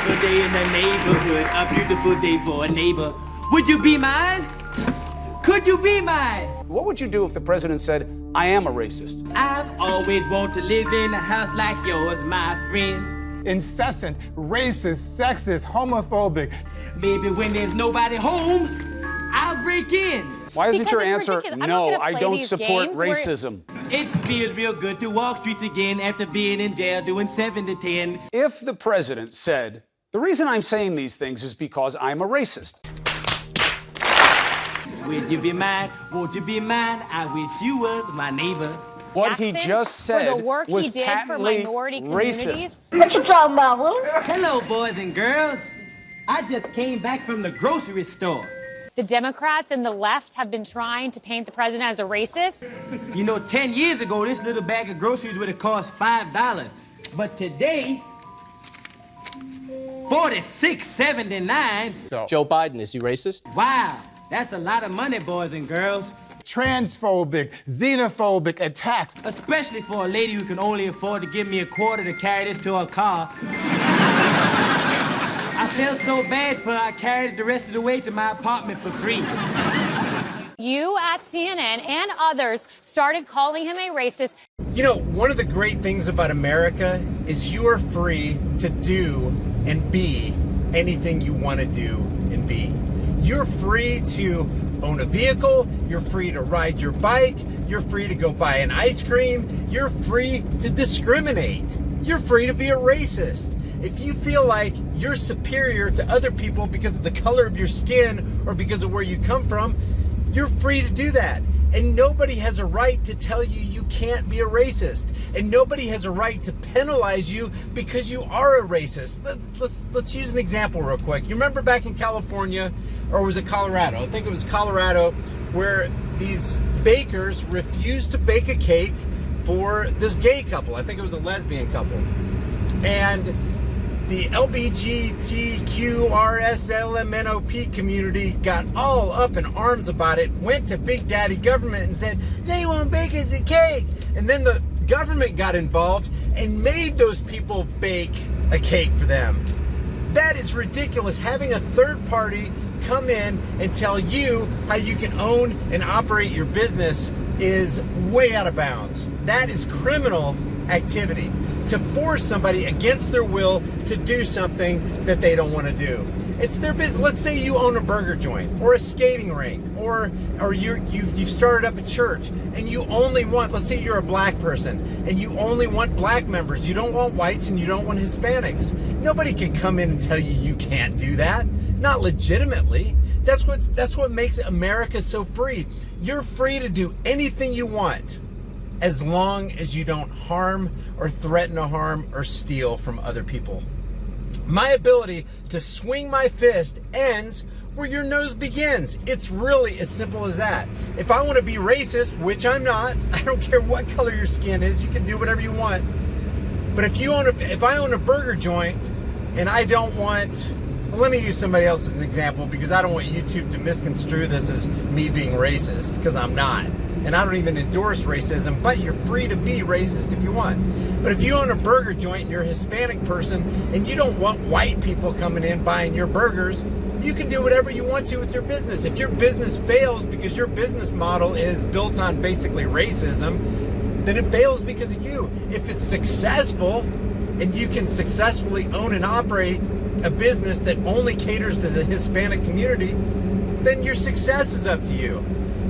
beautiful day in the neighborhood, a beautiful day for a neighbor. Would you be mine? Could you be mine? What would you do if the president said, I am a racist? I've always wanted to live in a house like yours, my friend. Incessant, racist, sexist, homophobic. Maybe when there's nobody home, I'll break in. Why isn't Because your it's answer, ridiculous. I'm not no, gonna I play don't these support games where- racism? It feels real good to walk streets again after being in jail doing 7 to 10. If the president said, the reason I'm saying these things is because I'm a racist. Would you be mine? Won't you be mine? I wish you was my neighbor. What he Jackson, just said for the work was he did for patently minority communities. racist. What you talking about, Lou? Hello, boys and girls. I just came back from the grocery store. The Democrats and the left have been trying to paint the president as a racist. You know, 10 years ago, this little bag of groceries would have cost $5. But today, $46.79. Joe Biden, is he racist? Wow, that's a lot of money, boys and girls. Transphobic, xenophobic attacks. Especially for a lady who can only afford to give me a quarter to carry this to her car. I felt so bad for her, I carried it the rest of the way to my apartment for free. You at CNN and others started calling him a racist. You know, one of the great things about America is you are free to do and be anything you want to do and be. You're free to own a vehicle, you're free to ride your bike, you're free to go buy an ice cream, you're free to discriminate, you're free to be a racist. If you feel like you're superior to other people because of the color of your skin or because of where you come from, you're free to do that. And nobody has a right to tell you you can't be a racist. And nobody has a right to penalize you because you are a racist. Let's use an example real quick. You remember back in California, or was it Colorado? I think it was Colorado, where these bakers refused to bake a cake for this gay couple. I think it was a lesbian couple. And the LGBTQRSLMNOP community got all up in arms about it, went to Big Daddy government and said, they won't bake us a cake. And then the government got involved and made those people bake a cake for them. That is ridiculous. Having a third party come in and tell you how you can own and operate your business is way out of bounds. That is criminal activity. To force somebody against their will to do something that they don't want to do. It's their business. Let's say you own a burger joint or a skating rink or you've started up a church and you only want, let's say you're a black person and you only want black members. You don't want whites and you don't want Hispanics. Nobody can come in and tell you you can't do that. Not legitimately. That's what makes America so free. You're free to do anything you want, as long as you don't harm or threaten to harm or steal from other people. My ability to swing my fist ends where your nose begins. It's really as simple as that. If I want to be racist, which I'm not, I don't care what color your skin is, you can do whatever you want. But if I own a burger joint and I don't want, well, let me use somebody else as an example because I don't want YouTube to misconstrue this as me being racist, because I'm not. And I don't even endorse racism, but you're free to be racist if you want. But if you own a burger joint and you're a Hispanic person and you don't want white people coming in buying your burgers, you can do whatever you want to with your business. If your business fails because your business model is built on basically racism, then it fails because of you. If it's successful and you can successfully own and operate a business that only caters to the Hispanic community, then your success is up to you.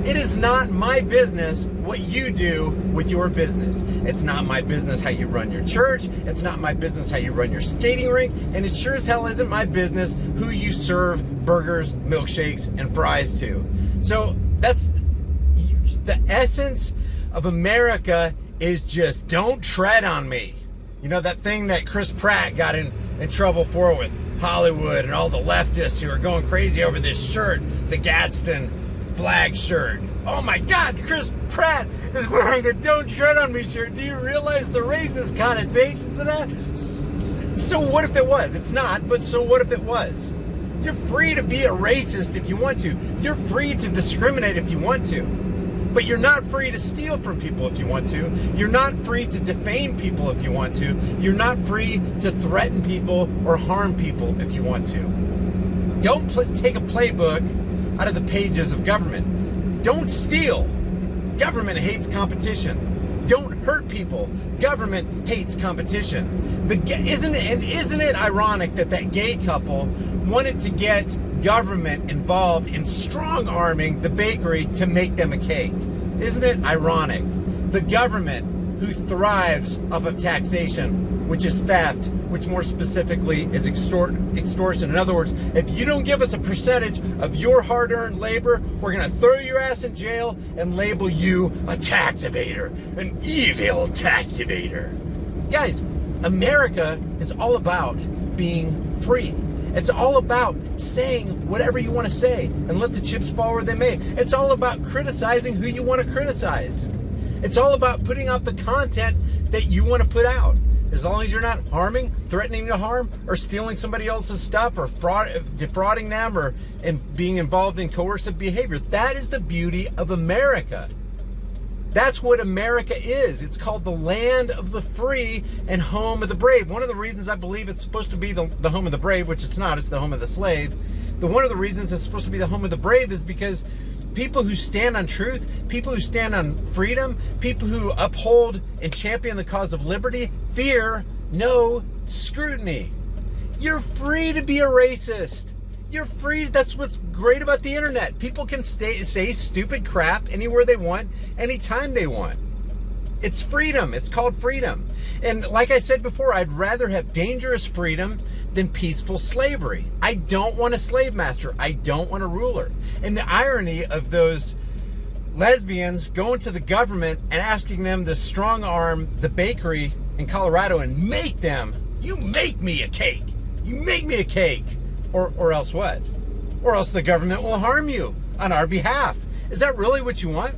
It is not my business what you do with your business. It's not my business how you run your church. It's not my business how you run your skating rink. And it sure as hell isn't my business who you serve burgers, milkshakes, and fries to. So that's the essence of America, is just don't tread on me. You know, that thing that Chris Pratt got in trouble for with Hollywood and all the leftists who are going crazy over this shirt, the Gadsden flag shirt. Oh my God, Chris Pratt is wearing a "Don't Tread on Me" shirt. Do you realize the racist connotations of that? So what if it was? It's not, but so what if it was? You're free to be a racist if you want to. You're free to discriminate if you want to. But you're not free to steal from people if you want to. You're not free to defame people if you want to. You're not free to threaten people or harm people if you want to. Don't take a playbook out of the pages of government. Don't steal. Government hates competition. Don't hurt people. Government hates competition. Isn't it ironic that gay couple wanted to get government involved in strong-arming the bakery to make them a cake? Isn't it ironic? The government, who thrives off of taxation, which is theft, which more specifically is extortion. In other words, if you don't give us a percentage of your hard-earned labor, we're going to throw your ass in jail and label you a tax evader, an evil tax evader. Guys, America is all about being free. It's all about saying whatever you want to say and let the chips fall where they may. It's all about criticizing who you want to criticize. It's all about putting out the content that you want to put out. As long as you're not harming, threatening to harm, or stealing somebody else's stuff, or defrauding them, and being involved in coercive behavior. That is the beauty of America. That's what America is. It's called the land of the free and home of the brave. One of the reasons I believe it's supposed to be the home of the brave, which it's not, it's the home of the slave. One of the reasons it's supposed to be the home of the brave is because people who stand on truth, people who stand on freedom, people who uphold and champion the cause of liberty, fear no scrutiny. You're free to be a racist. You're free. That's what's great about the internet. People can say stupid crap anywhere they want, anytime they want. It's freedom. It's called freedom. And like I said before, I'd rather have dangerous freedom than peaceful slavery. I don't want a slave master. I don't want a ruler. And the irony of those lesbians going to the government and asking them to strong arm the bakery in Colorado and you make me a cake. You make me a cake. Or else what? Or else the government will harm you on our behalf. Is that really what you want?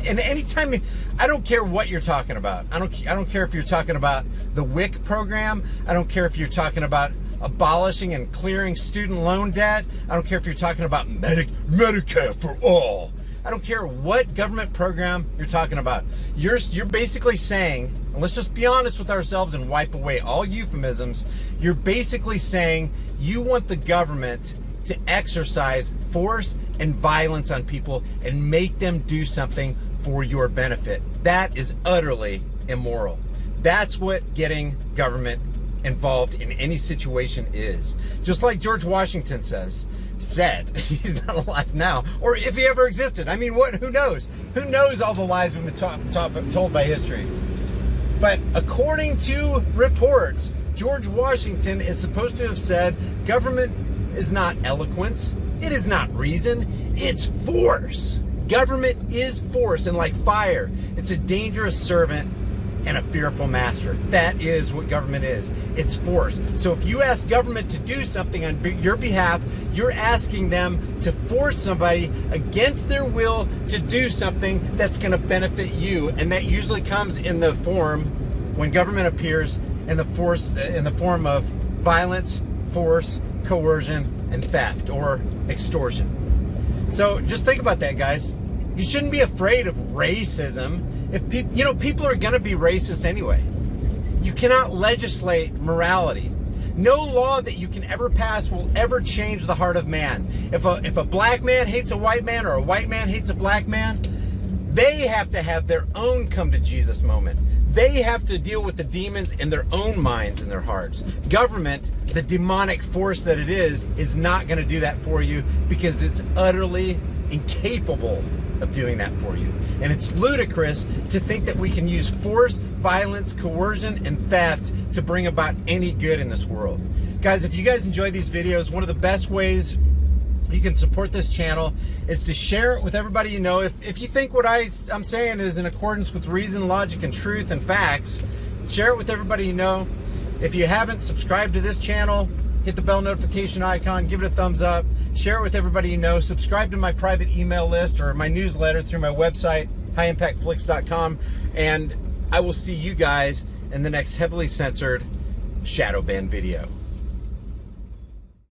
And anytime, I don't care what you're talking about. I don't care if you're talking about the WIC program. I don't care if you're talking about abolishing and clearing student loan debt. I don't care if you're talking about Medicare for all. I don't care what government program you're talking about. You're basically saying, and let's just be honest with ourselves and wipe away all euphemisms. You're basically saying you want the government to exercise force and violence on people and make them do something for your benefit. That is utterly immoral. That's what getting government involved in any situation is. Just like George Washington said, he's not alive now, or if he ever existed. I mean, who knows? Who knows all the lies we've been told by history? But according to reports, George Washington is supposed to have said, government is not eloquence, it is not reason, it's force. Government is force, and like fire, it's a dangerous servant and a fearful master. That is what government is. It's force. So if you ask government to do something on your behalf, you're asking them to force somebody against their will to do something that's going to benefit you. And that usually comes in the form, when government appears, in the form of violence, force, coercion, and theft or extortion. So just think about that, guys. You shouldn't be afraid of racism. If people are going to be racist anyway. You cannot legislate morality. No law that you can ever pass will ever change the heart of man. If a black man hates a white man, or a white man hates a black man, they have to have their own come to Jesus moment. They have to deal with the demons in their own minds and their hearts. Government, the demonic force that it is not going to do that for you, because it's utterly incapable of doing that for you. And it's ludicrous to think that we can use force, violence, coercion, and theft to bring about any good in this world. Guys, if you guys enjoy these videos, one of the best ways you can support this channel is to share it with everybody you know. If you think what I'm saying is in accordance with reason, logic, and truth and facts, share it with everybody you know. If you haven't subscribed to this channel, hit the bell notification icon, give it a thumbs up, share it with everybody you know, subscribe to my private email list or my newsletter through my website, highimpactflix.com, and I will see you guys in the next heavily censored shadow ban video.